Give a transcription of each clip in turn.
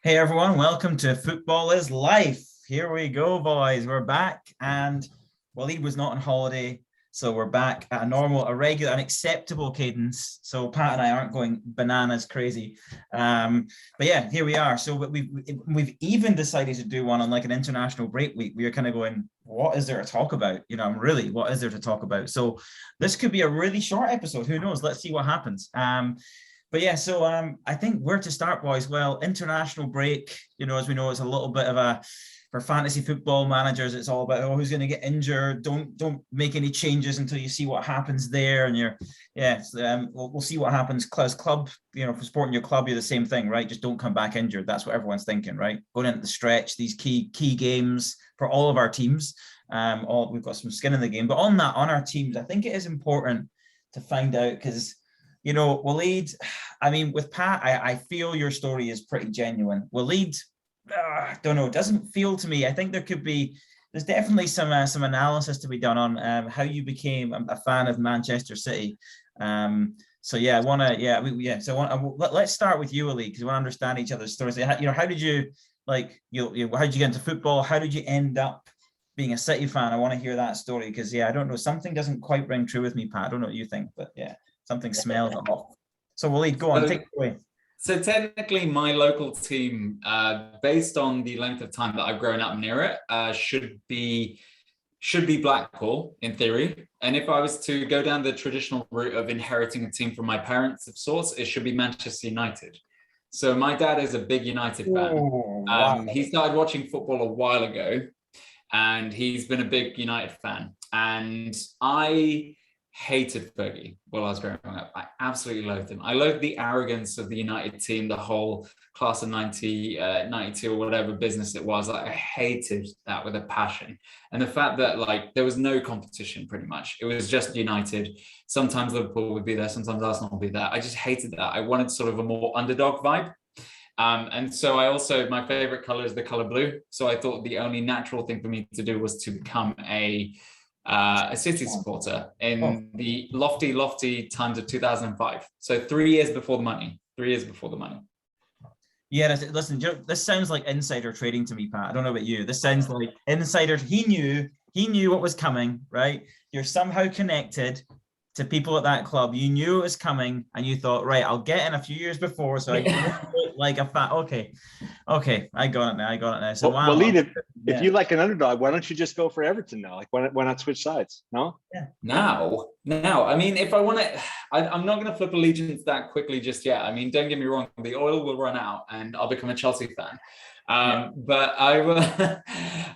Hey everyone, welcome to Football is Life. Here we go, boys. We're back, and Waleed was not on holiday, so we're back at a regular, an acceptable cadence. So Pat and I aren't going bananas crazy. But yeah, here we are. So we've even decided to do one on like an international break week. We are kind of going, what is there to talk about? Really, what is there to talk about? So this could be a really short episode. Who knows? Let's see what happens. But yeah, so I think where to start, boys. Well, international break, as we know, it's a little bit of a for fantasy football managers. It's all about who's going to get injured. Don't make any changes until you see what happens there. And we'll see what happens. As club, for supporting your club, you're the same thing, right? Just don't come back injured. That's what everyone's thinking, right? Going into the stretch, these key games for all of our teams. We've got some skin in the game, but on our teams, I think it is important to find out because. Waleed, with Pat, I feel your story is pretty genuine. Waleed, don't know, doesn't feel to me. I think there's definitely some analysis to be done on how you became a fan of Manchester City. Let's start with you, Waleed, because we want to understand each other's stories. How did you how did you get into football? How did you end up being a City fan? I want to hear that story because I don't know, something doesn't quite ring true with me, Pat. I don't know what you think, but yeah. Something smells off. So Waleed, go on, take it away. So technically, my local team, based on the length of time that I've grown up near it, should be Blackpool in theory. And if I was to go down the traditional route of inheriting a team from my parents of sorts, it should be Manchester United. So my dad is a big United fan. Wow. He started watching football a while ago, and he's been a big United fan. And I hated Fergie while I was growing up. I absolutely loathed him. I loathed the arrogance of the United team, the whole class of 92 or whatever business it was. I hated that with a passion. And the fact that there was no competition pretty much. It was just United. Sometimes Liverpool would be there, sometimes Arsenal would be there. I just hated that. I wanted sort of a more underdog vibe. And so my favorite color is the color blue. So I thought the only natural thing for me to do was to become a City supporter in the lofty times of 2005. So 3 years before the money. Yeah, listen, this sounds like insider trading to me, Pat. I don't know about you. This sounds like insiders. He knew what was coming, right? You're somehow connected to people at that club. You knew it was coming, and you thought, right, I'll get in a few years before, so I look like a fan. Okay, I got it now. So wow. Waleed, if you like an underdog, why don't you just go for Everton now? Why not switch sides? No? Yeah. Now. I mean, if I want to, I'm not going to flip allegiance that quickly just yet. I mean, don't get me wrong, the oil will run out and I'll become a Chelsea fan. But I will.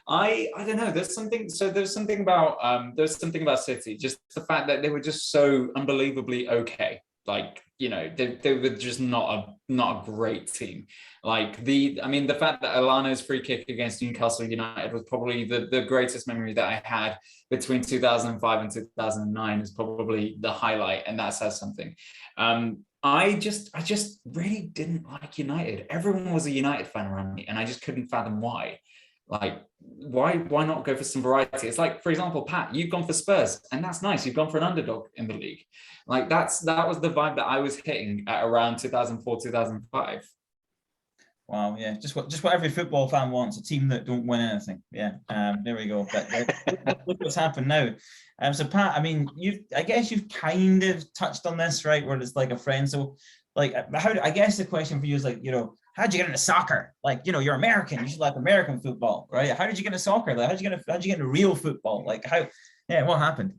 I don't know. There's something about City. Just the fact that they were just so unbelievably okay. They were just not a great team. The fact that Elano's free kick against Newcastle United was probably the greatest memory that I had between 2005 and 2009 is probably the highlight, and that says something. I just really didn't like United. Everyone was a United fan around me, and I just couldn't fathom why. Why not go for some variety? It's like, for example, Pat, you've gone for Spurs, and that's nice. You've gone for an underdog in the league. That was the vibe that I was hitting at around 2004, 2005. Wow, yeah, just what every football fan wants, a team that don't win anything. Yeah, there we go. But look what's happened now. So Pat, I guess you've kind of touched on this, right? Where it's like a friend. So I guess the question for you is how'd you get into soccer? You're American, you should like American football, right? How did you get into soccer? How'd you get into real football? what happened?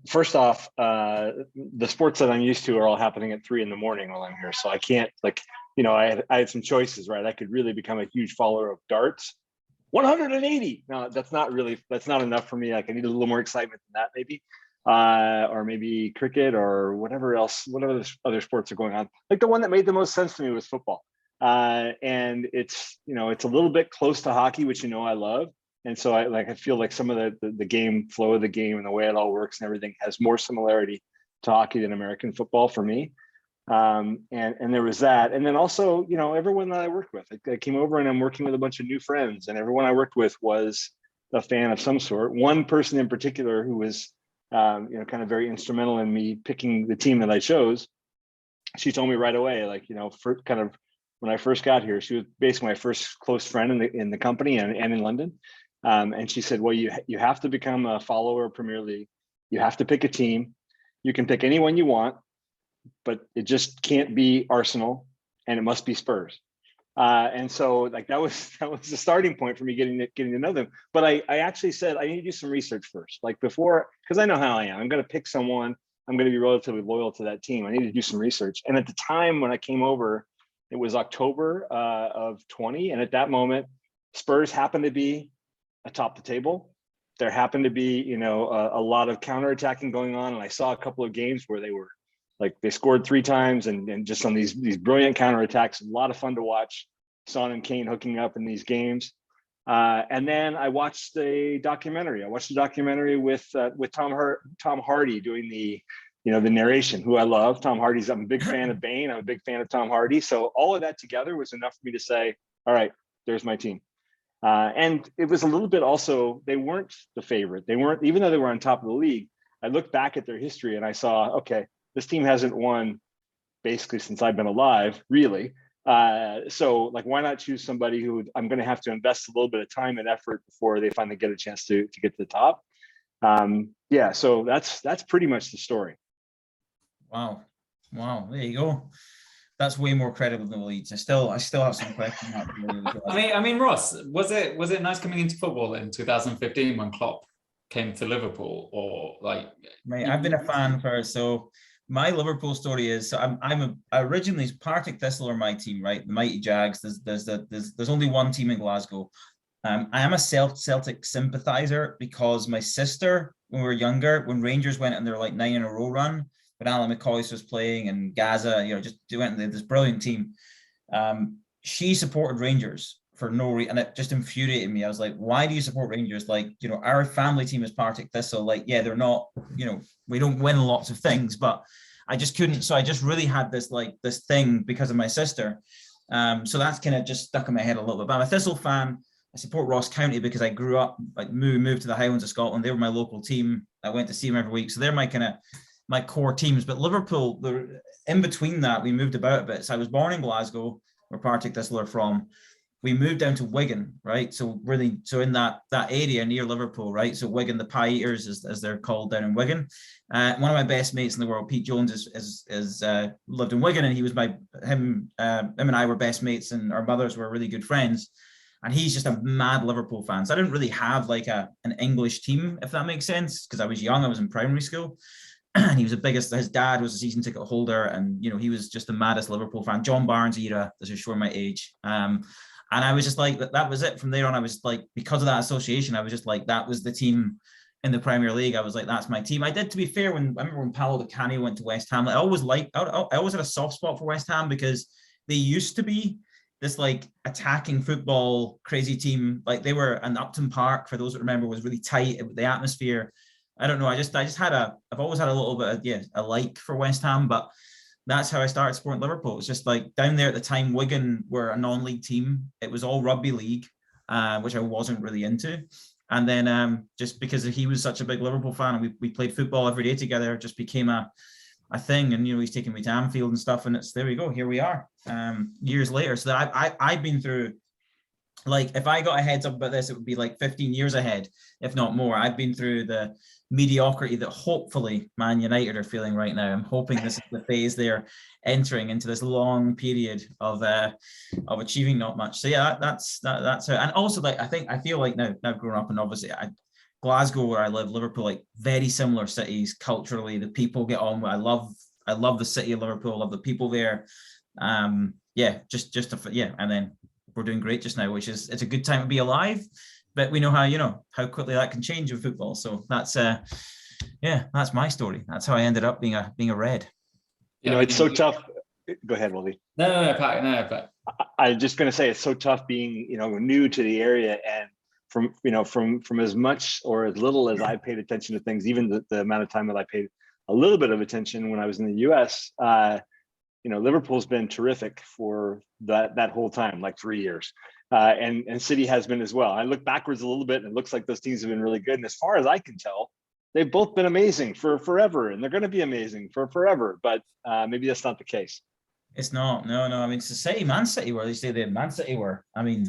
First off, the sports that I'm used to are all happening at 3 a.m. while I'm here. So I can't I had some choices, right? I could really become a huge follower of darts. 180. No, that's not enough for me. I need a little more excitement than that, maybe. Or maybe cricket or whatever other sports are going on. The one that made the most sense to me was football. And it's a little bit close to hockey, which I love. And so I feel like some of the game flow of the game and the way it all works and everything has more similarity to hockey than American football for me. And there was that. And then also, everyone that I worked with, I came over and I'm working with a bunch of new friends, and everyone I worked with was a fan of some sort. One person in particular who was, kind of very instrumental in me picking the team that I chose. She told me right away, for kind of when I first got here. She was basically my first close friend in the company and in London. And she said, well, you have to become a follower of Premier League. You have to pick a team. You can pick anyone you want, but it just can't be Arsenal, and it must be Spurs. And so like that was the starting point for me getting to know them. But I actually said I need to do some research first, like before, because I know how I am. I'm going to pick someone. I'm going to be relatively loyal to that team. I need to do some research. And at the time when I came over, it was October of 20, and at that moment, Spurs happened to be atop the table. There happened to be, a lot of counterattacking going on, and I saw a couple of games where they were like they scored 3 times and just on these brilliant counterattacks. A lot of fun to watch. Son and Kane hooking up in these games. And then I watched a documentary. I watched a documentary with Tom Hardy doing the narration, who I love. Tom Hardy's, I'm a big fan of Bane. I'm a big fan of Tom Hardy. So all of that together was enough for me to say, all right, there's my team. And it was a little bit also, they weren't the favorite. They weren't, even though they were on top of the league, I looked back at their history and I saw, okay, this team hasn't won basically since I've been alive, really. So like, why not choose somebody who I'm going to have to invest a little bit of time and effort before they finally get a chance to get to the top. So that's pretty much the story. Wow. There you go. That's way more credible than the Leeds. I still have some questions. I mean, Ross, was it nice coming into football in 2015 when Klopp came to Liverpool, or like? Mate, I've been a fan so my Liverpool story is, so I originally Partick Thistle are my team, right? The mighty Jags. There's only one team in Glasgow. I am a Celtic sympathizer because my sister, when we were younger, when Rangers went on their like 9 in a row run, when Alan McCoy was playing and Gaza, just went into this brilliant team. She supported Rangers for no reason, and it just infuriated me. I was like, why do you support Rangers? Like, our family team is Partick Thistle. Like, yeah, they're not, we don't win lots of things, but I just couldn't. So I just really had this thing because of my sister. So that's kind of just stuck in my head a little bit. But I'm a Thistle fan. I support Ross County because I grew up, moved to the Highlands of Scotland. They were my local team. I went to see them every week. So they're my core teams. But Liverpool, in between that, we moved about a bit. So I was born in Glasgow, where Partick Thistle are from. We moved down to Wigan, right? So really, in that area near Liverpool, right? So Wigan, the Pie Eaters, as they're called down in Wigan. One of my best mates in the world, Pete Jones, is lived in Wigan, and he was him and I were best mates, and our mothers were really good friends. And he's just a mad Liverpool fan. So I didn't really have like an English team, if that makes sense, because I was young. I was in primary school. And he was his dad was a season ticket holder, and he was just the maddest Liverpool fan. John Barnes era, this is showing my age. And I was just like, that was it. From there on, I was like, because of that association, I was just like, that was the team in the Premier League. I was like, that's my team. I did, to be fair, I remember when Paolo Di Canio went to West Ham, I always had a soft spot for West Ham because they used to be this like attacking football crazy team. Like they were, and Upton Park, for those that remember, was really tight. The atmosphere, I don't know. I've always had a little bit of, a like for West Ham, but that's how I started supporting Liverpool. It's just like down there at the time, Wigan were a non-league team. It was all rugby league, which I wasn't really into. And then just because he was such a big Liverpool fan, and we played football every day together, it just became a thing. And he's taking me to Anfield and stuff, and there we go, here we are, years later. So that I've been through, like, if I got a heads up about this, it would be like 15 years ahead, if not more. I've been through the mediocrity that hopefully Man United are feeling right now. I'm hoping this is the phase they're entering into, this long period of achieving not much. So yeah, that's how. And also, like, I feel like now growing up, and obviously Glasgow, where I live, Liverpool, like very similar cities culturally. The people get on. I love the city of Liverpool. I love the people there. And then we're doing great just now, it's a good time to be alive, but we know how quickly that can change with football. So that's that's my story. That's how I ended up being a Red. It's so tough. Go ahead, Wally. No, Pat. I'm just going to say it's so tough being new to the area, and from as much or as little as I paid attention to things, even the amount of time that I paid a little bit of attention when I was in the US. Liverpool's been terrific for that whole time, like 3 years. And City has been as well. I look backwards a little bit, and it looks like those teams have been really good. And as far as I can tell, they've both been amazing for forever, and they're going to be amazing for forever. But maybe that's not the case. It's not. No, no. I mean, it's the same. Man City were. They say the Man City were. I mean,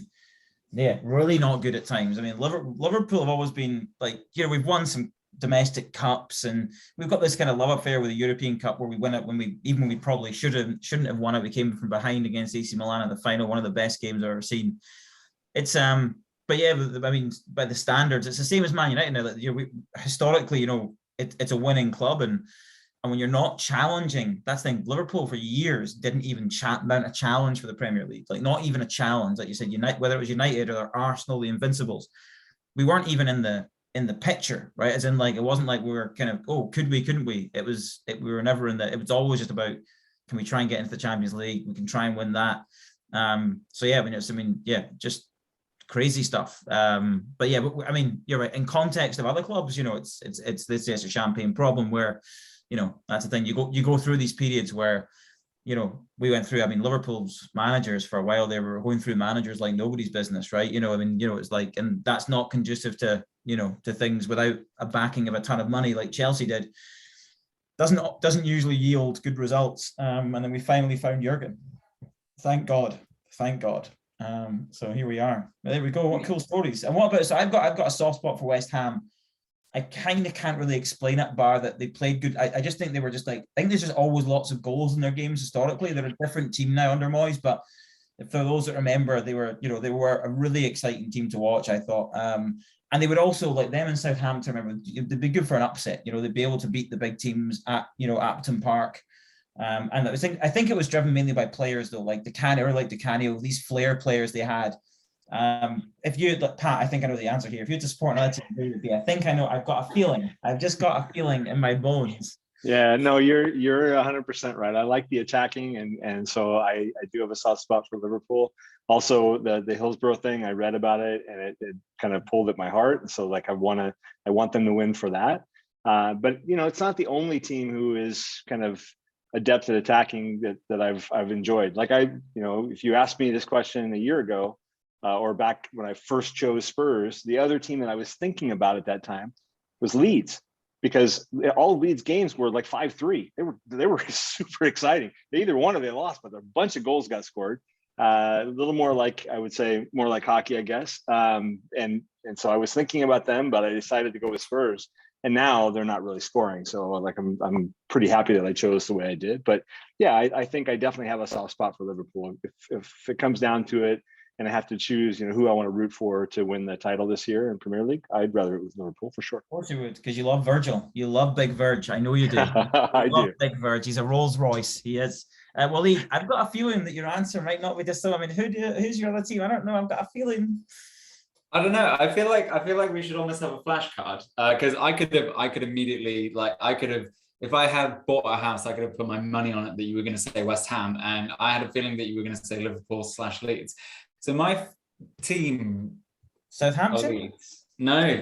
yeah, really not good at times. I mean, Liverpool have always been like, we've won some domestic cups, and we've got this kind of love affair with the European Cup where we win it when we probably shouldn't have won it. We came from behind against AC Milan in the final, one of the best games I've ever seen. It's but yeah, I mean, by the standards, it's the same as Man United now. That historically, it's a winning club, and when you're not challenging, that's the thing. Liverpool for years didn't even mount a challenge for the Premier League, like not even a challenge. Like you said, whether it was United or Arsenal, the Invincibles, we weren't even in the picture, right? As in, like, it wasn't like we were kind of, oh, could we, couldn't we? We were never in the. It was always just about, can we try and get into the Champions League? We can try and win that. So yeah, just crazy stuff. But yeah, I mean, you're right. In context of other clubs, it's a champagne problem where. That's the thing. You go through these periods where, we went through. I mean, Liverpool's managers for a while, they were going through managers like nobody's business, right? It's like, and that's not conducive to, to things without a backing of a ton of money like Chelsea did. Doesn't usually yield good results. And then we finally found Jurgen. Thank God. So here we are. There we go. What cool stories. And what about? So I've got a soft spot for West Ham. I kind of can't really explain it, bar that they played good. I just think they were just like, I think there's just always lots of goals in their games historically. They're a different team now under Moyes, but for those that remember, they were a really exciting team to watch, I thought. And they would also, like them in Southampton, remember, they'd be good for an upset. They'd be able to beat the big teams at, Upton Park. And I think it was driven mainly by players though, like Di Canio, these flair players they had. If you, Pat, I think I know the answer here. If you had to support another team, I think I know. I've got a feeling. I've just got a feeling in my bones. Yeah, no, you're 100% right. I like the attacking, and so I do have a soft spot for Liverpool. Also, the Hillsborough thing, I read about it, and it kind of pulled at my heart. And so, like, I want them to win for that. But it's not the only team who is kind of adept at attacking that I've enjoyed. Like if you asked me this question a year ago. Or back when I first chose Spurs, the other team that I was thinking about at that time was Leeds, because all Leeds games were like 5-3. They were super exciting. They either won or they lost, but a bunch of goals got scored. A little more like, I would say, more like hockey, I guess. And so I was thinking about them, but I decided to go with Spurs. And now they're not really scoring. So like I'm pretty happy that I chose the way I did. But yeah, I think I definitely have a soft spot for Liverpool. If it comes down to it, and I have to choose, who I want to root for to win the title this year in Premier League, I'd rather it was Liverpool for sure. Of course you would, because you love Virgil. You love Big Virg. I know you do. I love do. Big Virg. He's a Rolls Royce. He is. Well, Lee, I've got a feeling that your answer might not be so. I mean, who's your other team? I don't know. I've got a feeling. I don't know. I feel like we should almost have a flashcard, because I could immediately, if I had bought a house, I could have put my money on it that you were going to say West Ham, and I had a feeling that you were going to say Liverpool/Leeds. So my team, Southampton? No.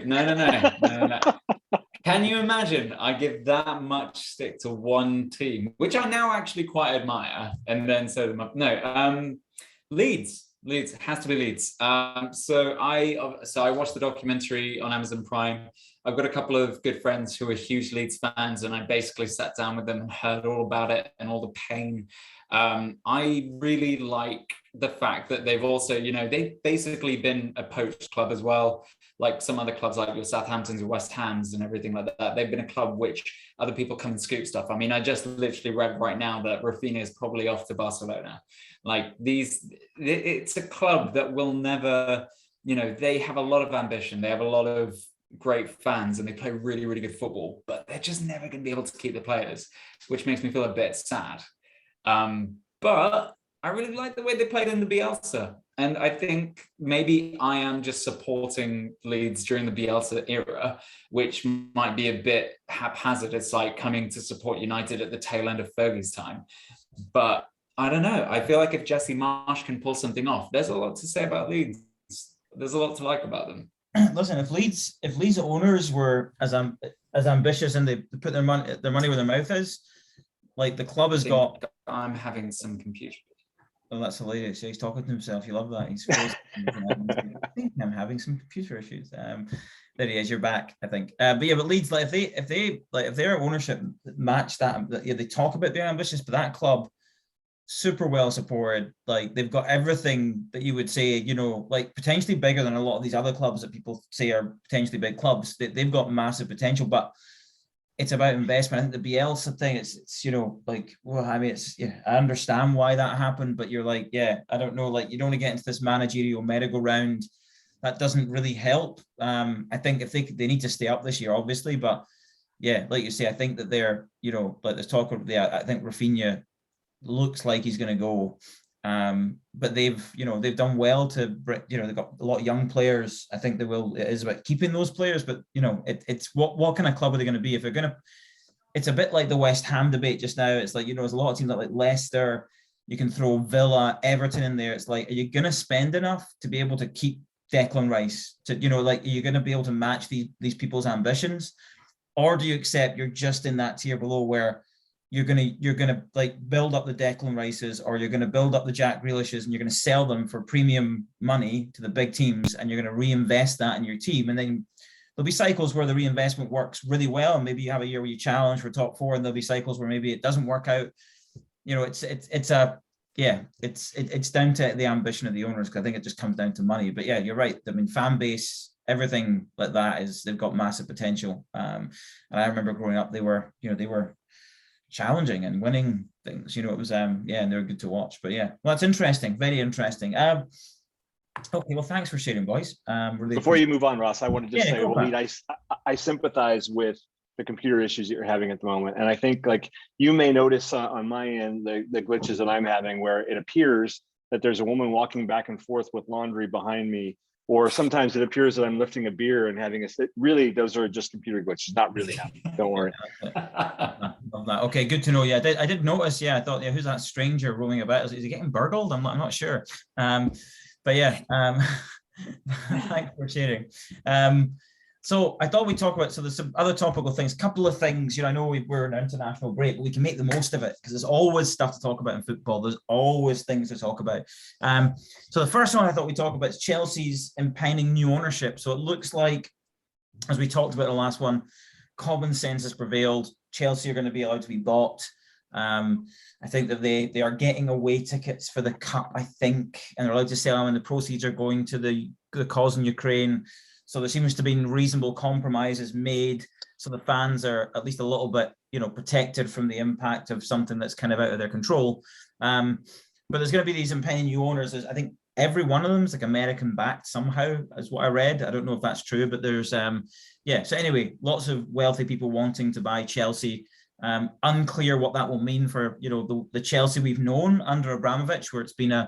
Can you imagine I give that much stick to one team, which I now actually quite admire, and then Leeds. Leeds has to be Leeds. So I watched the documentary on Amazon Prime. I've got a couple of good friends who are huge Leeds fans, and I basically sat down with them and heard all about it and all the pain. I really like the fact that they've also, they've basically been a poached club as well, like some other clubs like your Southamptons and West Hams and everything like that. They've been a club which other people come and scoop stuff. I mean, I just literally read right now that Rafinha is probably off to Barcelona. Like it's a club that will never, they have a lot of ambition. They have a lot of great fans and they play really, really good football, but they're just never going to be able to keep the players, which makes me feel a bit sad. But I really like the way they played in the Bielsa. And I think maybe I am just supporting Leeds during the Bielsa era, which might be a bit haphazard. It's like coming to support United at the tail end of Fergie's time. But I don't know. I feel like if Jesse Marsh can pull something off, there's a lot to say about Leeds. There's a lot to like about them. Listen, if Leeds owners were as ambitious and they put their money where their mouth is, like the club has got. I'm having some confusion. Oh, that's hilarious. He's talking to himself. You love that. He's I think I'm having some computer issues. There he is. You're back, I think. But Leeds, like if their ownership match that, they talk about being ambitious, but that club super well supported. Like they've got everything that you would say, you know, like potentially bigger than a lot of these other clubs that people say are potentially big clubs. They've got massive potential, but it's about investment. I think the Bielsa thing, it's you know, like, well, I mean, it's, yeah, I understand why that happened, but you're like, yeah, I don't know, like you don't want to get into this managerial merry-go-round. That doesn't really help. I think if they need to stay up this year, obviously, but yeah, like you say, I think that they're, you know, like there's talk of I think Rafinha looks like he's going to go. But they've, you know, they've done well to, you know, they've got a lot of young players. I think they will, it is about keeping those players, but you know, it's what kind of club are they going to be? If they're going to, it's a bit like the West Ham debate just now. It's like, you know, there's a lot of teams like Leicester, you can throw Villa, Everton in there. It's like, are you going to spend enough to be able to keep Declan Rice to, you know, like, are you going to be able to match these people's ambitions? Or do you accept you're just in that tier below where you're gonna like build up the Declan Rices, or you're gonna build up the Jack Grealishes, and you're gonna sell them for premium money to the big teams, and you're gonna reinvest that in your team, and then there'll be cycles where the reinvestment works really well, and maybe you have a year where you challenge for top four, and there'll be cycles where maybe it doesn't work out. You know, it's down to the ambition of the owners, because I think it just comes down to money. But yeah, you're right. I mean, fan base, everything like that is, they've got massive potential. And I remember growing up, they were challenging and winning things. You know, it was and they're good to watch. But yeah, well, it's interesting, very interesting. Okay, well, thanks for sharing, boys. Really Before you move on, Ross, I want to just say, Waleed, I sympathize with the computer issues that you're having at the moment, and I think like you may notice on my end the glitches that I'm having, where it appears that there's a woman walking back and forth with laundry behind me, or sometimes it appears that I'm lifting a beer and having really, those are just computer glitches, not really happening. Don't worry. Okay, good to know. Yeah, I did notice. Yeah, I thought, yeah, who's that stranger roaming about? Is he getting burgled? I'm not sure. But yeah, thanks for sharing. So I thought we'd talk about, so there's some other topical things, couple of things, you know, I know we're in an international break, but we can make the most of it because there's always stuff to talk about in football. There's always things to talk about. So the first one I thought we'd talk about is Chelsea's impending new ownership. So it looks like, as we talked about the last one, common sense has prevailed. Chelsea are going to be allowed to be bought. I think that they are getting away tickets for the cup, I think, and they're allowed to sell them, and the proceeds are going to the cause in Ukraine. So there seems to be reasonable compromises made, so the fans are at least a little bit, you know, protected from the impact of something that's kind of out of their control. But there's going to be these impending new owners. I think every one of them is like American backed somehow, is what I read. I don't know if that's true, but there's yeah. So anyway, lots of wealthy people wanting to buy Chelsea. Unclear what that will mean for, you know, the Chelsea we've known under Abramovich, where it's been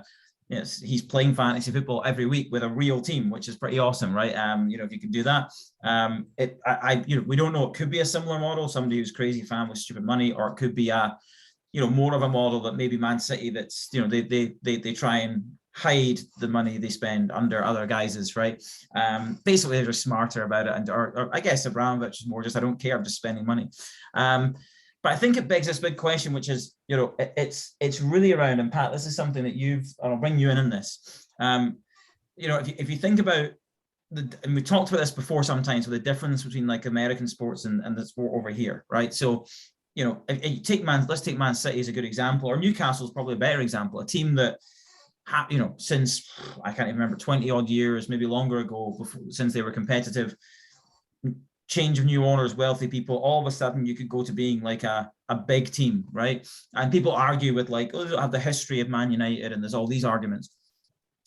he's playing fantasy football every week with a real team, which is pretty awesome, right? You know, if you can do that, you know, we don't know. It could be a similar model, somebody who's crazy fan with stupid money, or it could be you know, more of a model that maybe Man City, that's, you know, they try and hide the money they spend under other guises, right? Basically, they're just smarter about it, and or I guess Abramovich is more just, I don't care, I'm just spending money. But I think it begs this big question, which is, you know, it's really around, and Pat, this is something that I'll bring you in this. You know, if you think about and we talked about this before sometimes, with the difference between like American sports and the sport over here, right? So, you know, if you take let's take Man City as a good example, or Newcastle is probably a better example, a team that, you know, since I can't even remember, 20 odd years, maybe longer ago, since they were competitive, change of new owners, wealthy people, all of a sudden you could go to being like a big team, right? And people argue with like, oh, they don't have the history of Man United, and there's all these arguments.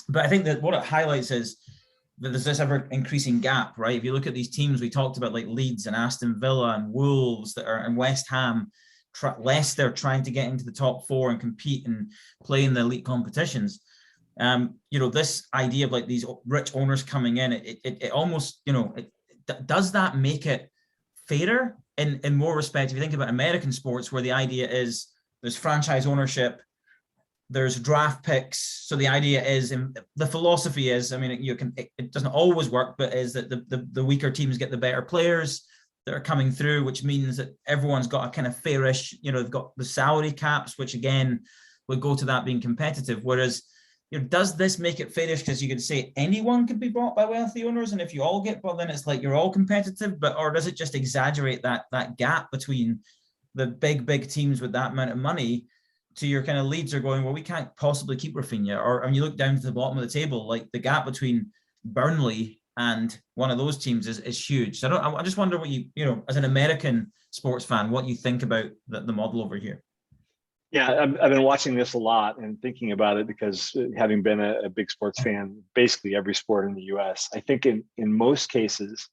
But I think that what it highlights is that there's this ever increasing gap, right? If you look at these teams we talked about, like Leeds and Aston Villa and Wolves that are, and West Ham, Leicester trying to get into the top four and compete and play in the elite competitions. You know, this idea of like these rich owners coming in, it almost, you know, does that make it fairer in more respects? If you think about American sports, where the idea is there's franchise ownership, there's draft picks. So the idea is, the philosophy is, I mean, it doesn't always work, but is that the weaker teams get the better players that are coming through, which means that everyone's got a kind of fairish, you know, they've got the salary caps, which again would go to that being competitive. Whereas, you know, does this make it fairish? Because you could say anyone could be bought by wealthy owners, and if you all get bought, then it's like you're all competitive. But or does it just exaggerate that gap between the big teams with that amount of money to your kind of Leeds are going, well, we can't possibly keep Rafinha. Or when you look down to the bottom of the table, like the gap between Burnley and one of those teams is huge. So I just wonder what you know, as an American sports fan, what you think about the model over here. Yeah, I've been watching this a lot and thinking about it because having been a big sports fan, basically every sport in the US, I think in most cases,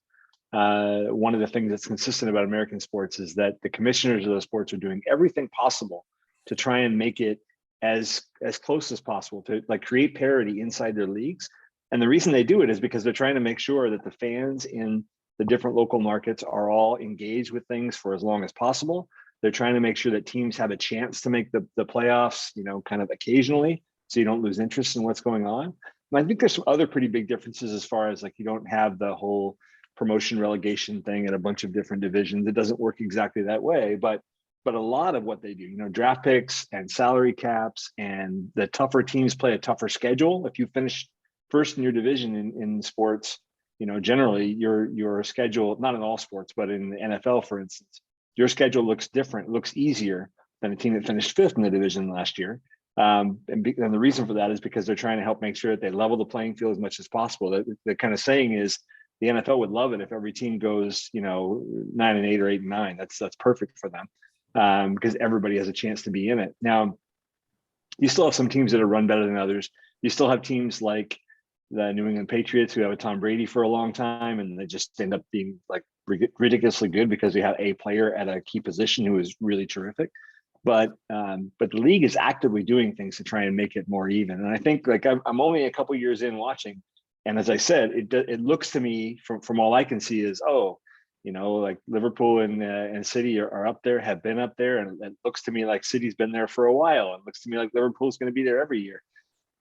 one of the things that's consistent about American sports is that the commissioners of those sports are doing everything possible to try and make it as close as possible to like create parity inside their leagues. And the reason they do it is because they're trying to make sure that the fans in the different local markets are all engaged with things for as long as possible. They're trying to make sure that teams have a chance to make the playoffs, you know, kind of occasionally, so you don't lose interest in what's going on. And I think there's some other pretty big differences as far as like you don't have the whole promotion relegation thing in a bunch of different divisions. It doesn't work exactly that way, but a lot of what they do, you know, draft picks and salary caps, and the tougher teams play a tougher schedule. If you finish first in your division in sports, you know, generally your schedule, not in all sports, but in the NFL, for instance, your schedule looks different, looks easier than a team that finished fifth in the division last year. And the reason for that is because they're trying to help make sure that they level the playing field as much as possible. The kind of saying is the NFL would love it if every team goes, you know, 9-8 or 8-9. That's perfect for them because everybody has a chance to be in it. Now, you still have some teams that are run better than others. You still have teams like the New England Patriots who have a Tom Brady for a long time, and they just end up being like ridiculously good because they have a player at a key position who is really terrific. But the league is actively doing things to try and make it more even. And I think like I'm only a couple years in watching, and as I said, it looks to me from all I can see is, oh, you know, like Liverpool and City are up there, have been up there, and it looks to me like City's been there for a while. It looks to me like Liverpool's going to be there every year.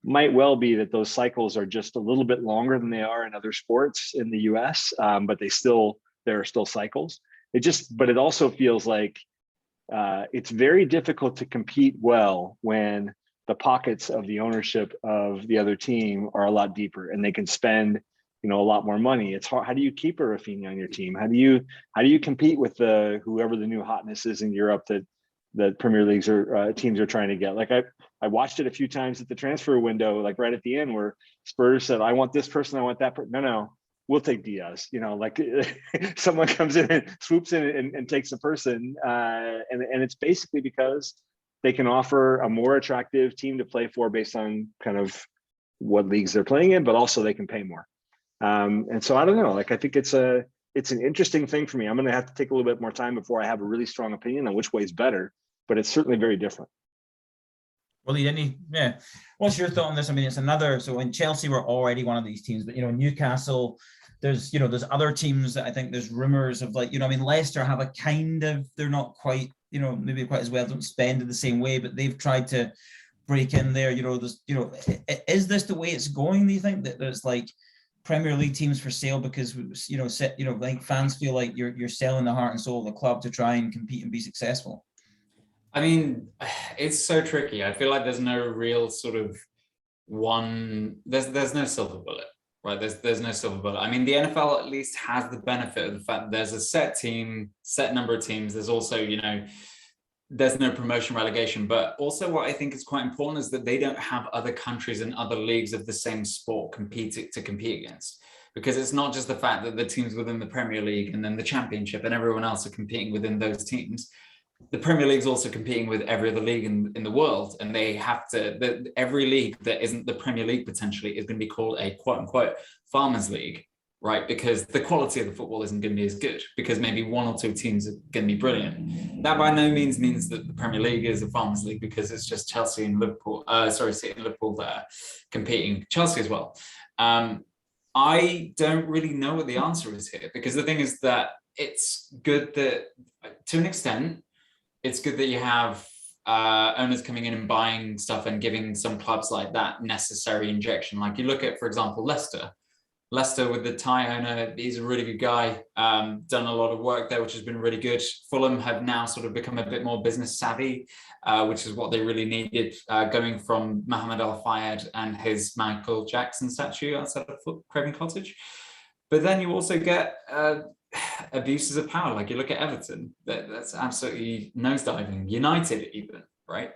Might well be that those cycles are just a little bit longer than they are in other sports in the US, but there are still cycles. But it also feels like it's very difficult to compete well when the pockets of the ownership of the other team are a lot deeper and they can spend, you know, a lot more money. It's hard. How do you keep a Rafinha on your team? How do you compete with whoever the new hotness is in Europe that Premier Leagues or teams are trying to get? Like I watched it a few times at the transfer window, like right at the end, where Spurs said, "I want this person, I want that person." No, we'll take Diaz. You know, like someone comes in and swoops in and takes a person, and it's basically because they can offer a more attractive team to play for based on kind of what leagues they're playing in, but also they can pay more. And so I don't know. Like I think it's an interesting thing for me. I'm going to have to take a little bit more time before I have a really strong opinion on which way is better, but it's certainly very different. Well, yeah. What's your thought on this? I mean, it's another. So in Chelsea, we're already one of these teams, but you know, Newcastle, there's other teams that I think there's rumors of, like, you know, I mean, Leicester have a kind of, they're not quite, you know, maybe quite as well, don't spend in the same way, but they've tried to break in there. You know, there's, you know, is this the way it's going? Do you think that there's like Premier League teams for sale because, you know, like fans feel like you're selling the heart and soul of the club to try and compete and be successful? I mean, it's so tricky. I feel like there's no real sort of there's no silver bullet, right? There's no silver bullet. I mean, the NFL at least has the benefit of the fact that there's a set number of teams. There's also, you know, there's no promotion relegation, but also what I think is quite important is that they don't have other countries and other leagues of the same sport compete against. Because it's not just the fact that the teams within the Premier League and then the Championship and everyone else are competing within those teams. The Premier League is also competing with every other league in the world, and they have to. Every league that isn't the Premier League potentially is going to be called a quote unquote farmers league, right? Because the quality of the football isn't going to be as good because maybe one or two teams are going to be brilliant. That by no means means that the Premier League is a farmers league because it's just Chelsea and Liverpool. City and Liverpool that are competing. Chelsea as well. I don't really know what the answer is here because the thing is that it's good that to an extent. It's good that you have owners coming in and buying stuff and giving some clubs like that necessary injection. Like you look at, for example, Leicester with the Thai owner, he's a really good guy, done a lot of work there, which has been really good. Fulham have now sort of become a bit more business savvy, which is what they really needed, going from Mohammed Al Fayed and his Michael Jackson statue outside of Craven Cottage. But then you also get abuses of power. Like you look at Everton, that's absolutely nosediving. United even, right?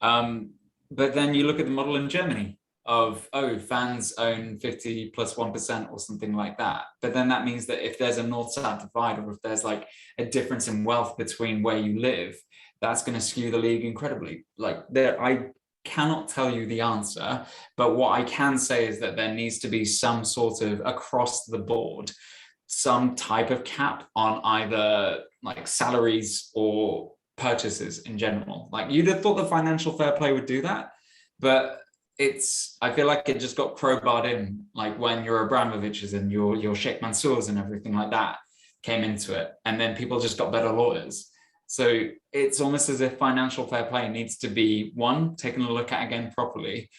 But then you look at the model in Germany of, oh, fans own 50 plus 1% or something like that. But then that means that if there's a north-south divide, or if there's like a difference in wealth between where you live, that's going to skew the league incredibly. Like I cannot tell you the answer, but what I can say is that there needs to be some sort of across the board, some type of cap on either like salaries or purchases in general. Like you'd have thought the financial fair play would do that, but I feel like it just got crowbarred in, like when your Abramoviches and your Sheikh Mansours and everything like that came into it, and then people just got better lawyers. So it's almost as if financial fair play needs to be, one, taken a look at again properly,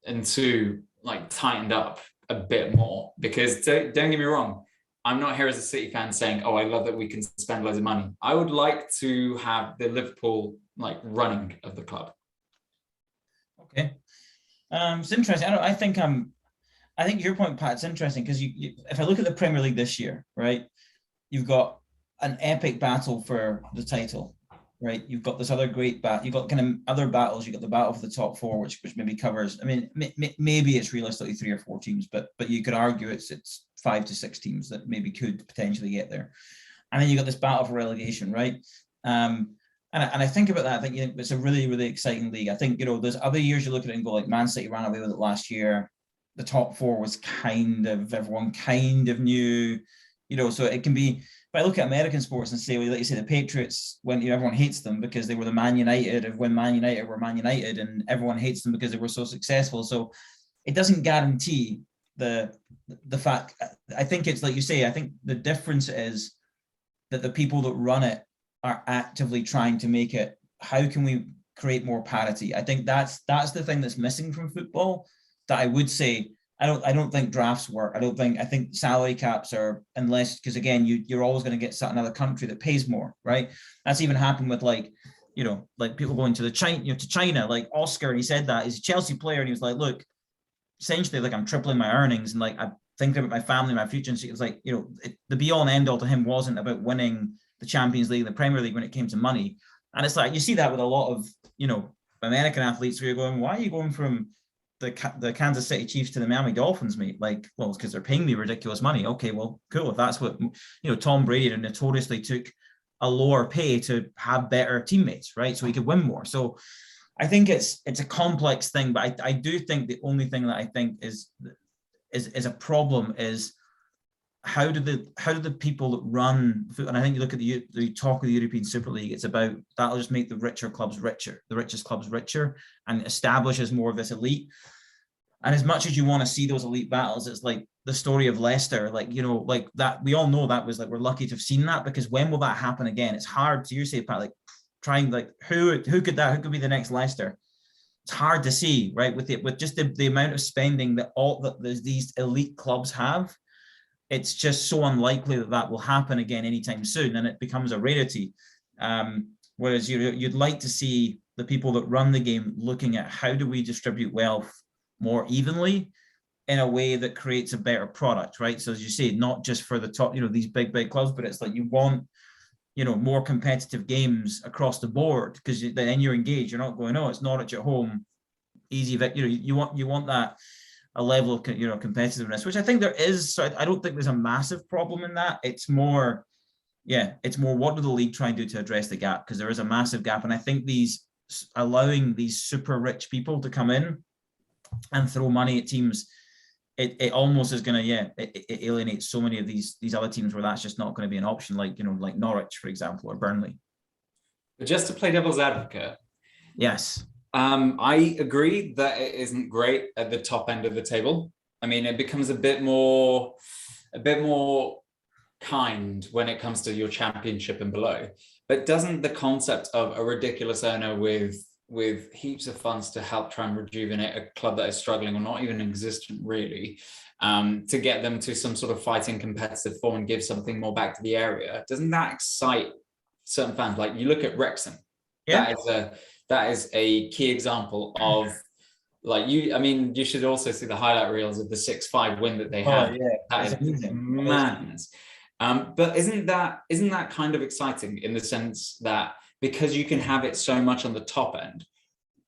and two, like tightened up a bit more. Because don't get me wrong, I'm not here as a City fan saying, oh, I love that we can spend loads of money. I would like to have the Liverpool like running of the club. Okay. It's interesting. I think your point, Pat, it's interesting because if I look at the Premier League this year, right, you've got an epic battle for the title, right? You've got this other great you've got kind of other battles. You've got the battle for the top four, which maybe covers, I mean, maybe it's realistically 3 or 4 teams, but you could argue it's 5 to 6 teams that maybe could potentially get there. And then you got this battle for relegation, right? And I think about that. I think it's a really, really exciting league. I think, there's other years you look at it and go like Man City ran away with it last year. The top 4 was everyone kind of knew, so it can be, if I look at American sports and say, well, like you say, the Patriots, when everyone hates them because they were the Man United of when Man United were Man United, and everyone hates them because they were so successful. So it doesn't guarantee the fact. I think it's like you say, I think the difference is that the people that run it are actively trying to make it, how can we create more parity? I think that's the thing that's missing from football, that I would say, I don't think drafts work. I think salary caps are, unless, because again, you're always going to get another country that pays more, right? That's even happened with like people going to China, like Oscar, and he said that he's a Chelsea player, and he was like, look, essentially, like, I'm tripling my earnings, and like, I think about my family, my future. And so it was like, the be all and end all to him wasn't about winning the Champions League, the Premier League when it came to money. And it's like, you see that with a lot of, American athletes where you're going, why are you going from the Kansas City Chiefs to the Miami Dolphins, mate? Like, well, it's because they're paying me ridiculous money. Okay, well, cool. If that's what, Tom Brady notoriously took a lower pay to have better teammates, right? So he could win more. So I think it's a complex thing, but I do think the only thing that I think is a problem is how do the people that run, and I think you look at the talk of the European Super League, it's about that'll just make the richer clubs richer, the richest clubs richer, and establishes more of this elite. And as much as you want to see those elite battles, it's like the story of Leicester, like that. We all know that was like, we're lucky to have seen that, because when will that happen again? It's hard to, you say, Pat, like trying, like who could be the next Leicester? It's hard to see, right? With just the amount of spending that these elite clubs have, it's just so unlikely that will happen again anytime soon, and it becomes a rarity. Whereas you'd like to see the people that run the game looking at how do we distribute wealth more evenly in a way that creates a better product, right? So as you say, not just for the top, these big clubs, but it's like you want, more competitive games across the board, because then you're engaged. You're not going, oh, it's Norwich at home, easy. You want that, a level of competitiveness, which I think there is. So I don't think there's a massive problem in that. It's more what do the league try and do to address the gap, because there is a massive gap. And I think allowing these super rich people to come in and throw money at teams, it almost is going to it alienates so many of these other teams where that's just not going to be an option, like like Norwich, for example, or Burnley. But just to play devil's advocate, yes, I agree that it isn't great at the top end of the table. I mean, it becomes a bit more kind when it comes to your championship and below. But doesn't the concept of a ridiculous owner with heaps of funds to help try and rejuvenate a club that is struggling or not even existent really, to get them to some sort of fighting competitive form and give something more back to the area, doesn't that excite certain fans? Like, you look at Wrexham, that is a key example of, like, you should also see the highlight reels of the 6-5 win that they had. Yeah, that is amazing. Madness. But isn't that kind of exciting in the sense that because you can have it so much on the top end,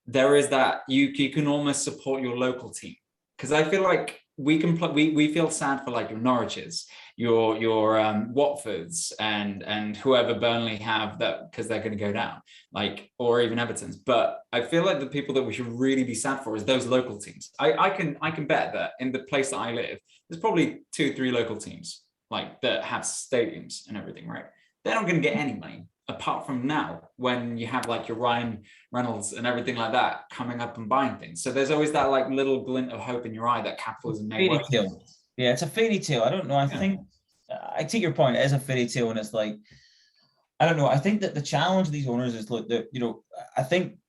there is that you can almost support your local team. Because I feel like we feel sad for like your Norwiches, your Watfords, and whoever Burnley have, that because they're going to go down, like, or even Everton's. But I feel like the people that we should really be sad for is those local teams. I can bet that in the place that I live, there's probably 2-3 local teams like that have stadiums and everything, right? They're not going to get any money apart from now, when you have like your Ryan Reynolds and everything like that coming up and buying things. So there's always that like little glint of hope in your eye that capitalism may work. Fairy tale. Yeah, it's a fairy tale. I don't know. I think I take your point. It is a fairy tale, and it's like, I don't know. I think that the challenge of these owners is, look, that, you know, I think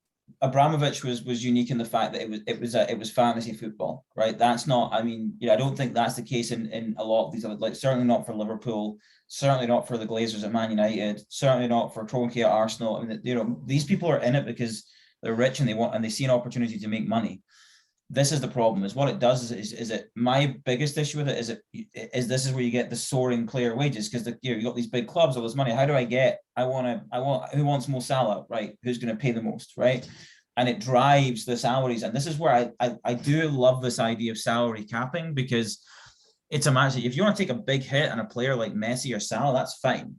Abramovich was unique in the fact that it was fantasy football, right? That's not. I mean, you know, I don't think that's the case in a lot of these other, like, certainly not for Liverpool. Certainly not for the Glazers at Man United. Certainly not for Kroenke at Arsenal. I mean, you know, these people are in it because they're rich and they see an opportunity to make money. This is the problem. Is what it does is it, my biggest issue with it is this is where you get the soaring player wages, because you got these big clubs, all this money. How do I want who wants Mo Salah, right? Who's going to pay the most, right? And it drives the salaries. And this is where I do love this idea of salary capping, because it's a match. If you want to take a big hit on a player like Messi or Salah, that's fine,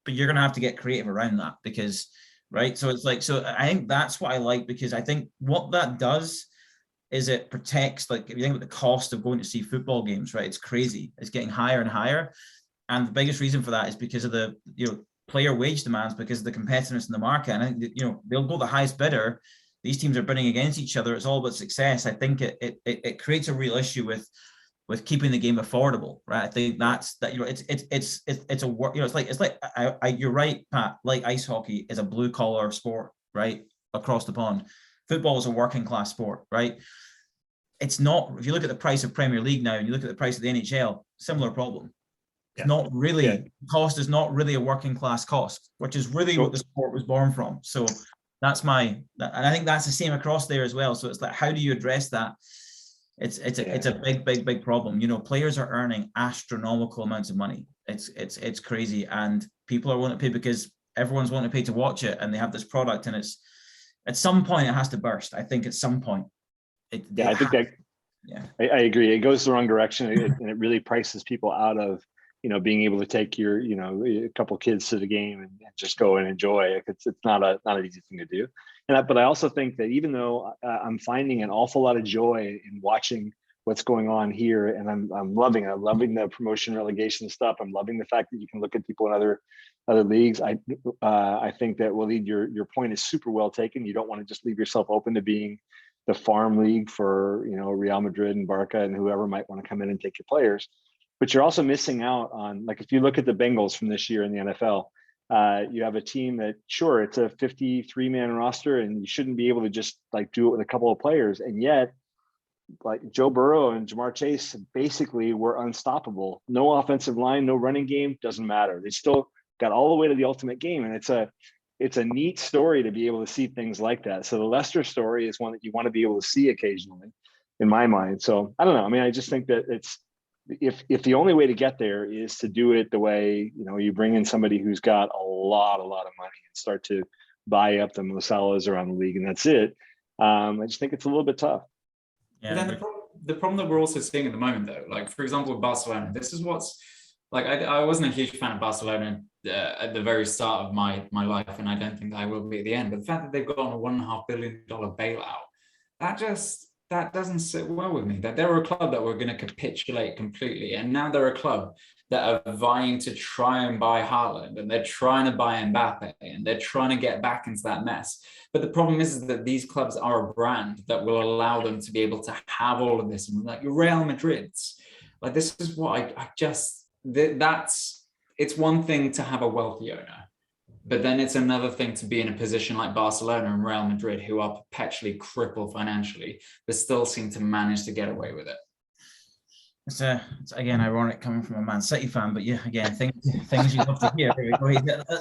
but you're going to have to get creative around that, because, right? So it's like, so I think that's what I like, because I think what that does is it protects, like, if you think about the cost of going to see football games, right? It's crazy. It's getting higher and higher. And the biggest reason for that is because of the, you know, player wage demands, because of the competitiveness in the market. And I think that, you know, they'll go the highest bidder. These teams are bidding against each other. It's all about success. I think it creates a real issue with keeping the game affordable, right? I think that's that. You know, it's a work. You know, it's like you're right, Pat. Like, ice hockey is a blue collar sport, right, across the pond. Football is a working class sport, right? It's not. If you look at the price of Premier League now, and you look at the price of the NHL, similar problem. It's not really, cost is not really a working class cost, which is really what the sport was born from. So that's and I think that's the same across there as well. So it's like, how do you address that? It's a big problem. You know, players are earning astronomical amounts of money. It's crazy, and people are willing to pay because everyone's willing to pay to watch it, and they have this product, and it's at some point it has to burst. I think at some point. I agree. It goes the wrong direction, and it really prices people out of, you know, being able to take your, you know, a couple kids to the game and just go and enjoy. It's not an easy thing to do. But I also think that even though I'm finding an awful lot of joy in watching what's going on here, and I'm loving it. I'm loving the promotion relegation stuff. I'm loving the fact that you can look at people in other leagues. I think that, Waleed, your point is super well taken. You don't want to just leave yourself open to being the farm league for, you know, Real Madrid and Barca and whoever might want to come in and take your players. But you're also missing out on, like, if you look at the Bengals from this year in the NFL, you have a team that, sure, it's a 53-man roster, and you shouldn't be able to just like do it with a couple of players. And yet, like, Joe Burrow and Jamar Chase basically were unstoppable. No offensive line, no running game, doesn't matter. They still got all the way to the ultimate game. And it's a neat story to be able to see things like that. So the Leicester story is one that you want to be able to see occasionally, in my mind. So I don't know. I mean, I just think that it's, if the only way to get there is to do it the way, you know, you bring in somebody who's got a lot of money and start to buy up the Mo Salahs around the league, and that's it. I just think it's a little bit tough. Yeah. But then the problem that we're also seeing at the moment, though, like, for example, with Barcelona, this is what's like, I wasn't a huge fan of Barcelona at the very start of my life, and I don't think I will be at the end. But the fact that they've got on a $1.5 billion bailout, that doesn't sit well with me. That they're a club that were going to capitulate completely, and now they're a club that are vying to try and buy Haaland, and they're trying to buy Mbappe, and they're trying to get back into that mess. But the problem is that these clubs are a brand that will allow them to be able to have all of this. And like your Real Madrid's, like, this is what it's one thing to have a wealthy owner, but then it's another thing to be in a position like Barcelona and Real Madrid, who are perpetually crippled financially, but still seem to manage to get away with it. It's again ironic coming from a Man City fan, but yeah, again, things you love to hear.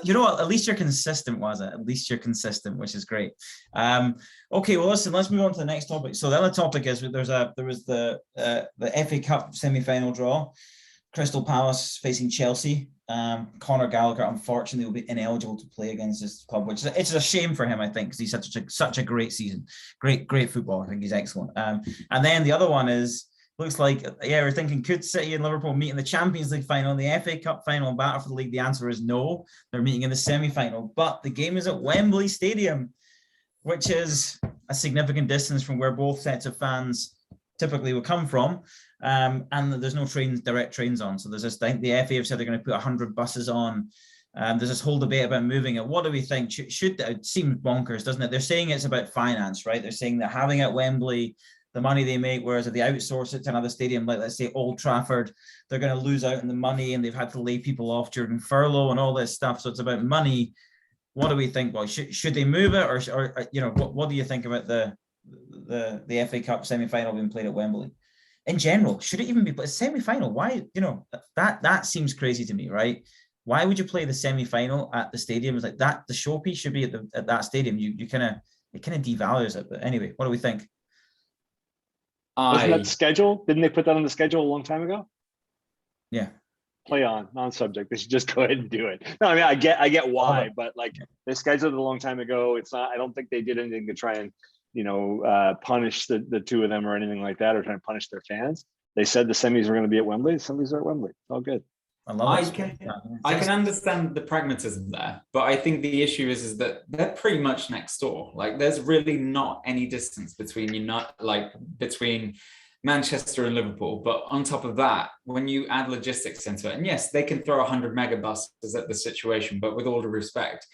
You know what? At least you're consistent, was it? At least you're consistent, which is great. Okay, well, listen, let's move on to the next topic. So the other topic is there was the FA Cup semi-final draw. Crystal Palace facing Chelsea. Conor Gallagher, unfortunately, will be ineligible to play against this club, which is it's a shame for him, I think, because he's such a great season, great football. I think he's excellent. And then the other one is looks like we're thinking could City and Liverpool meet in the Champions League final, the FA Cup final, and battle for the league? The answer is no. They're meeting in the semi-final, but the game is at Wembley Stadium, which is a significant distance from where both sets of fans typically would come from. And there's no direct trains on. So there's this thing, the FA have said they're going to put 100 buses on. There's this whole debate about moving it. What do we think? Should it seems bonkers, doesn't it? They're saying it's about finance, right? They're saying that having it at Wembley, the money they make, whereas if they outsource it to another stadium, like let's say Old Trafford, they're going to lose out on the money, and they've had to lay people off during furlough and all this stuff. So it's about money. What do we think, boys? Should they move it, or you know, what do you think about the FA Cup semi-final being played at Wembley? In general, should it even be a semi-final? Why, you know, that seems crazy to me, right? Why would you play the semi-final at the stadium? It's like that. The showpiece should be at that stadium. It kind of devalues it. But anyway, what do we think? Wasn't that schedule? Didn't they put that on the schedule a long time ago? Yeah. Play on, non-subject. They should just go ahead and do it. No, I mean, I get why, but like they scheduled it a long time ago. It's not. I don't think they did anything to try and punish the two of them or anything like that, or trying to punish their fans. They said the semis were going to be at Wembley. The semis are at Wembley. It's all good. I can understand the pragmatism there, but I think the issue is that they're pretty much next door. Like there's really not any distance between between Manchester and Liverpool. But on top of that, when you add logistics into it, and yes, they can throw 100 mega buses at the situation, but with all due respect,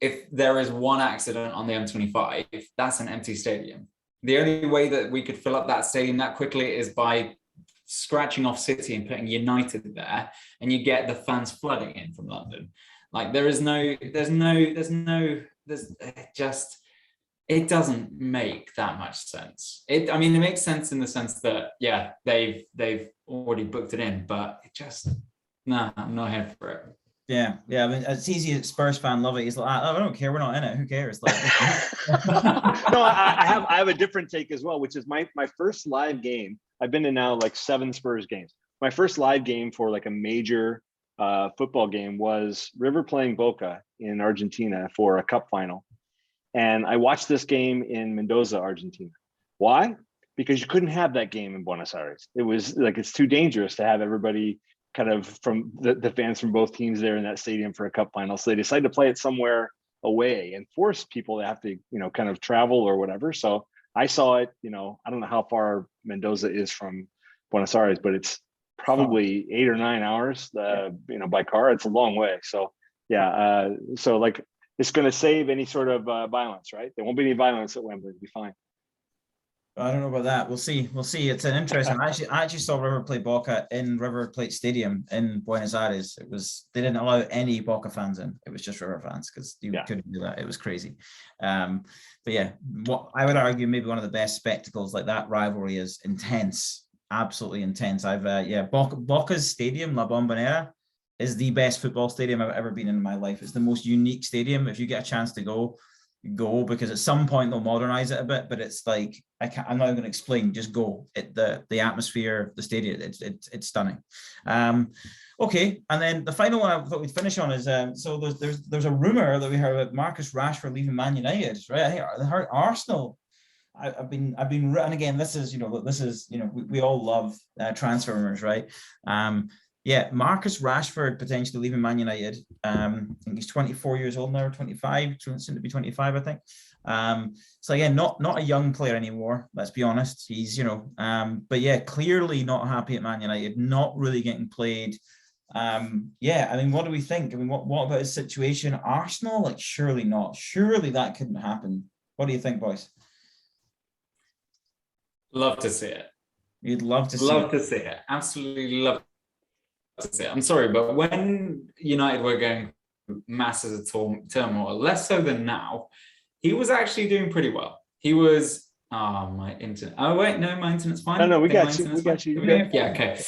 if there is one accident on the M25, that's an empty stadium. The only way that we could fill up that stadium that quickly is by scratching off City and putting United there, and you get the fans flooding in from London. Like it doesn't make that much sense. I mean, it makes sense in the sense that, yeah, they've already booked it in, but I'm not here for it. Yeah. I mean, it's easy. A Spurs fan love it. He's like, I don't care. We're not in it. Who cares? Like, no, I have a different take as well, which is my first live game. I've been to now like 7 Spurs games. My first live game for like a major football game was River playing Boca in Argentina for a cup final. And I watched this game in Mendoza, Argentina. Why? Because you couldn't have that game in Buenos Aires. It was like, it's too dangerous to have everybody kind of from the fans from both teams there in that stadium for a cup final. So they decided to play it somewhere away and force people to have to, kind of travel or whatever. So I saw it, I don't know how far Mendoza is from Buenos Aires, but it's probably 8 or 9 hours, by car. It's a long way. So yeah. So like, it's going to save any sort of violence, right? There won't be any violence at Wembley. It'll be fine. I don't know about that. We'll see. It's an interesting. I actually saw River play Boca in River Plate Stadium in Buenos Aires. They didn't allow any Boca fans in. It was just River fans because you couldn't do that. It was crazy. But yeah, what I would argue maybe one of the best spectacles, like that rivalry, is intense, absolutely intense. Boca's stadium, La Bombonera, is the best football stadium I've ever been in my life. It's the most unique stadium. If you get a chance to go, because at some point they'll modernize it a bit, but it's like I'm not even going to explain. Just go. The atmosphere, the stadium, it's stunning. Okay, and then the final one I thought we'd finish on is so there's a rumor that we heard about Marcus Rashford leaving Man United, right? I think I heard Arsenal. I've been and again, this is we all love transfer rumors, right? Yeah, Marcus Rashford potentially leaving Man United. I think he's 24 years old now, 25, soon to be 25, I think. So again, not a young player anymore. Let's be honest. He's but yeah, clearly not happy at Man United. Not really getting played. I mean, what do we think? I mean, what about his situation? Arsenal? Like, surely not. Surely that couldn't happen. What do you think, boys? Love to see it. You'd love to see it. Absolutely love. I'm sorry, but when United were going massive turmoil, less so than now, he was actually doing pretty well. He was my internet. Oh wait, no, my internet's fine. No, we got you. Yeah, okay.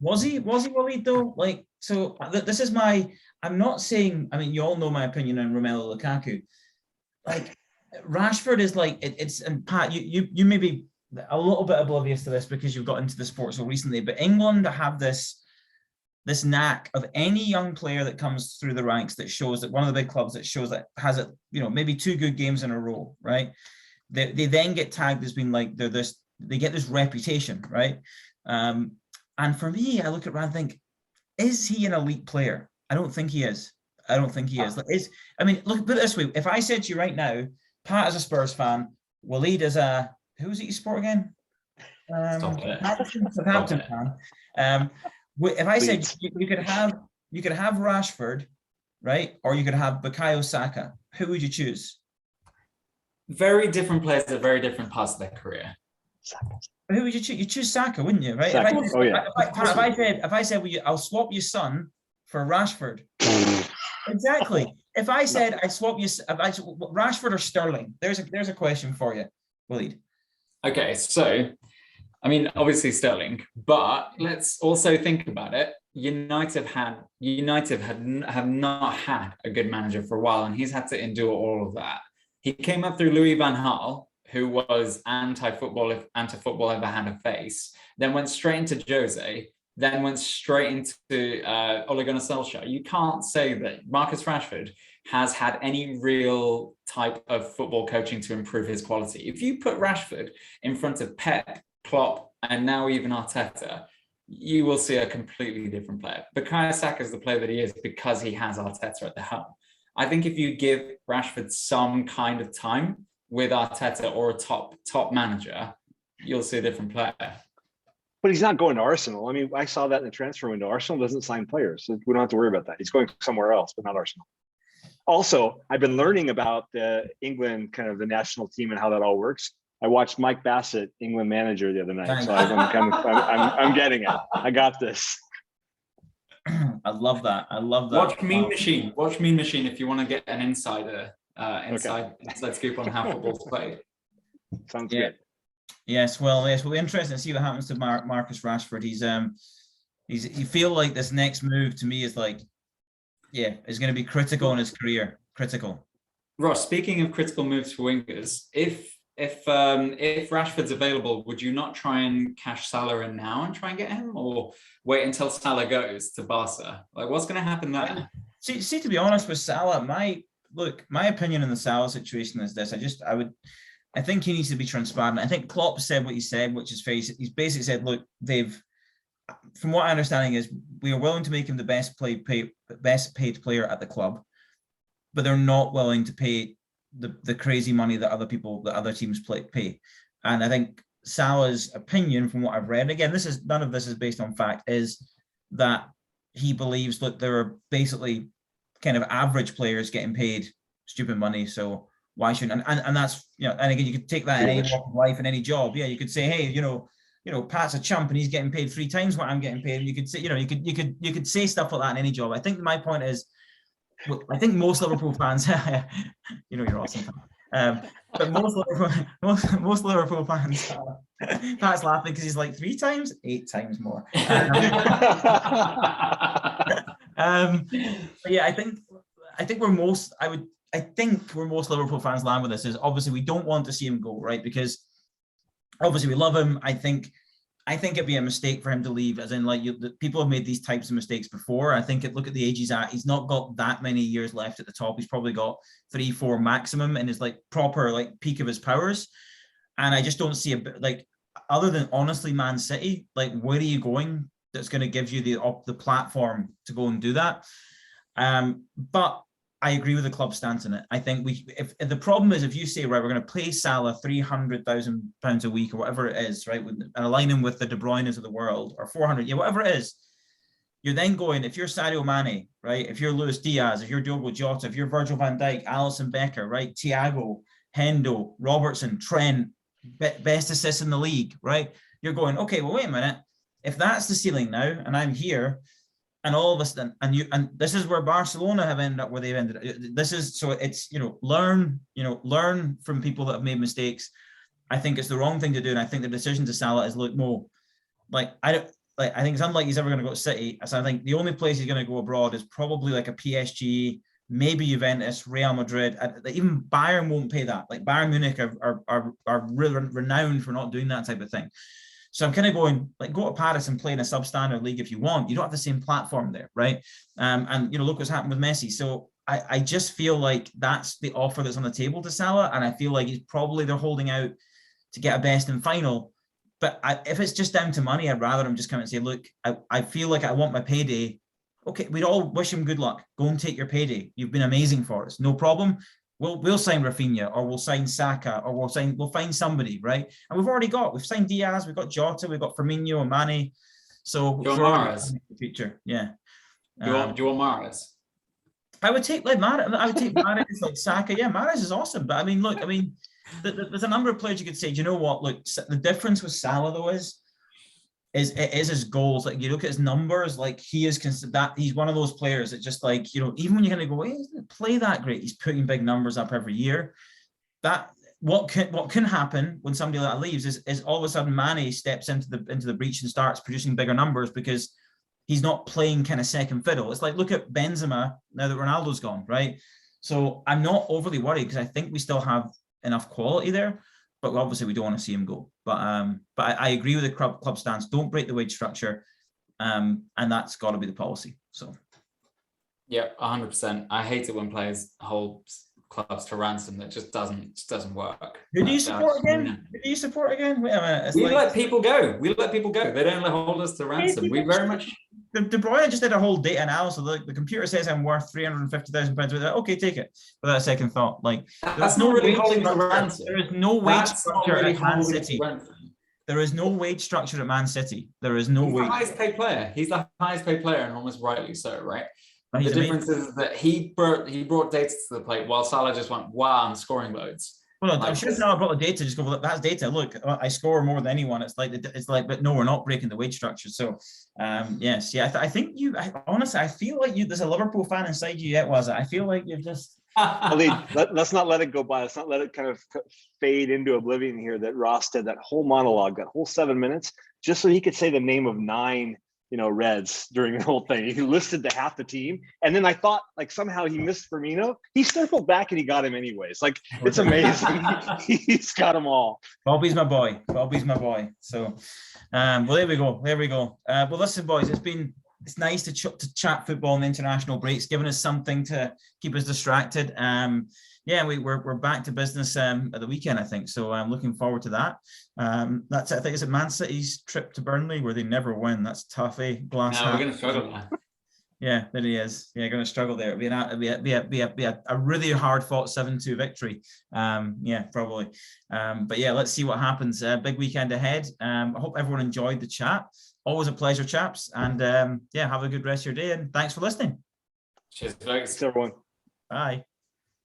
Was he worried though? Like, so this is I'm not saying. I mean, you all know my opinion on Romelu Lukaku. Like, Rashford is like it's and Pat, you may be a little bit oblivious to this because you've got into the sport so recently, but England have this this knack of any young player that comes through the ranks that shows that one of the big clubs that shows that has it, maybe 2 good games in a row, right? They then get tagged as being like they get this reputation, right? And for me, I look at Rand and think, is he an elite player? I don't think he is. I don't think he is. Look, put it this way. If I said to you right now, Pat is a Spurs fan, Waleed is who was it you support again? Southampton fan. If I said you could have Rashford, right, or you could have Bukayo Saka, who would you choose? Very different players at very different parts of their career. Who would you choose? You choose Saka, wouldn't you? Right? If I said, well, I'll swap your son for Rashford. Exactly. If I said I swap you, Rashford or Sterling, there's a question for you, Waleed. Okay, so I mean, obviously Sterling, but let's also think about it. United have not had a good manager for a while, and he's had to endure all of that. He came up through Louis van Gaal, who was anti-football if anti-football ever had a face, then went straight into Jose, then went straight into Ole Gunnar Solskjaer. You can't say that Marcus Rashford has had any real type of football coaching to improve his quality. If you put Rashford in front of Pep, Klopp, and now even Arteta, you will see a completely different player. Bukayo Saka is the player that he is because he has Arteta at the helm. I think if you give Rashford some kind of time with Arteta or a top manager, you'll see a different player. But he's not going to Arsenal. I mean, I saw that in the transfer window. Arsenal doesn't sign players, so we don't have to worry about that. He's going somewhere else, but not Arsenal. Also, I've been learning about the England, kind of the national team and how that all works. I watched Mike Bassett, England manager, the other night, so I'm getting it. I got this. I love that. Watch Mean Machine if you want to get an inside scoop on how football's played. Sounds good. Yes, well, it'll be interesting to see what happens to Marcus Rashford. You feel like this next move to me is like, is going to be critical in his career. Critical. Ross, speaking of critical moves for wingers, if Rashford's available, would you not try and cash Salah in now and try and get him, or wait until Salah goes to Barca? Like, what's going to happen there? See, to be honest with Salah, my opinion on the Salah situation is this: I think he needs to be transparent. I think Klopp said what he said, which is he's basically said, look, from what I understanding is, we are willing to make him the best paid player at the club, but they're not willing to pay the crazy money that other teams pay. And I think Salah's opinion, from what I've read, again, none of this is based on fact, is that he believes that there are basically kind of average players getting paid stupid money. So why shouldn't, and that's, and again, you could take that in any walk of life and any job. Yeah, you could say, hey, Pat's a chump and he's getting paid 3 times what I'm getting paid. And you could say, you could say stuff like that in any job. I think my point is, I think most Liverpool fans, you're awesome. But most Liverpool fans, Pat's laughing because he's like 3 times, 8 times more. But yeah, I think where most Liverpool fans land with this is, obviously we don't want to see him go, right? Because obviously we love him. I think it'd be a mistake for him to leave, as in, like, people have made these types of mistakes before. I think look at the age he's at. He's not got that many years left at the top. He's probably got 3-4 maximum in his proper peak of his powers. And I just don't see other than honestly Man City, where are you going that's going to give you the platform to go and do that? But I agree with the club stance in it. I think if the problem is, if you say, right, we're going to pay Salah £300,000 a week or whatever it is, right, and align him with the De Bruynes of the world, or 400, whatever it is, you're then going, if you're Sadio Mane, right, if you're Luis Diaz, if you're Diogo Jota, if you're Virgil van Dijk, Alisson Becker, right, Thiago, Hendo, Robertson, Trent, best assists in the league, right, you're going, okay, well, wait a minute, if that's the ceiling now, and I'm here, and all of us, and this is where Barcelona have ended up where they've ended up. This is, so it's, learn from people that have made mistakes. I think it's the wrong thing to do, and I think the decision to Salah is, look, Mo, I think it's unlikely he's ever going to go to City. So I think the only place he's going to go abroad is probably like a PSG, maybe Juventus, Real Madrid. Even Bayern won't pay that. Bayern Munich are renowned for not doing that type of thing. So I'm kind of going, like, go to Paris and play in a substandard league if you want. You don't have the same platform there, right? And you know, look what's happened with Messi. So I just feel like that's the offer that's on the table to Salah, and I feel like they're holding out to get a best in final. But if it's just down to money, I'd rather him just come and say, look, I feel like I want my payday. Okay, we'd all wish him good luck. Go and take your payday. You've been amazing for us. No problem. We'll sign Rafinha, or we'll sign Saka, or we'll find somebody, right? And we've signed Diaz, we've got Jota, we've got Firmino and Mane. So do you want Mahrez? The future, yeah. Do you want Mahrez? I would take Mahrez. I would take Mahrez, like Saka. Yeah, Mahrez is awesome. But I mean, look, there's a number of players you could say, do you know what? Look, the difference with Salah though is his goals. Like, you look at his numbers, like he's one of those players that just, like, you know, even when you're going to go, hey, he doesn't play that great, he's putting big numbers up every year. That what can happen when somebody like that leaves is all of a sudden Mane steps into the breach and starts producing bigger numbers because he's not playing kind of second fiddle. It's like, look at Benzema now that Ronaldo's gone, right? So I'm not overly worried because I think we still have enough quality there, but obviously we don't want to see him go. But I agree with the club stance. Don't break the wage structure, and that's got to be the policy. So yeah, 100%. I hate it when players hold clubs to ransom. That just doesn't work. Who do you support again? Who do you support again? Wait a minute. We let people go. We let people go. They don't hold us to ransom. We very much. De Bruyne just did a whole data analysis. The computer says I'm worth £350,000. Okay, take it without a second thought. Like, that's not really holding to ransom. There is no wage structure at Man City. There is no wage structure at Man City. There is no wage. He's the highest paid player. He's the highest paid player, and almost rightly so, right? The difference is that he brought data to the plate, while Salah just went, wow, I'm scoring loads. Well, no, I'm sure now I brought the data. Just go, look, that's data. Look, I score more than anyone. It's like, but no, we're not breaking the wage structure. So, yes, yeah. I think honestly, I feel like there's a Liverpool fan inside you yet, was it? I feel like you've just. Let's not let it go by. Let's not let it kind of fade into oblivion here that Ross did that whole monologue, that whole 7 minutes, just so he could say the name of 9, Reds during the whole thing. He listed the half the team. And then I thought, like, somehow he missed Firmino. He circled back and he got him anyways. Like, it's amazing. He's got them all. Bobby's my boy. So, well, there we go. Well, listen, boys, it's nice to chat football in the international breaks, giving us something to keep us distracted. Yeah, we're back to business at the weekend, I think. So I'm looking forward to that. That's it. I think it's at Man City's trip to Burnley where they never win. That's tough, eh? Glass we're going to struggle now. Yeah, there he is. Yeah, going to struggle there. It'll be a really hard fought 7-2 victory. Yeah, probably. But yeah, let's see what happens. Big weekend ahead. I hope everyone enjoyed the chat. Always a pleasure, chaps. And yeah, have a good rest of your day. And thanks for listening. Cheers, folks. Thanks, everyone. Bye.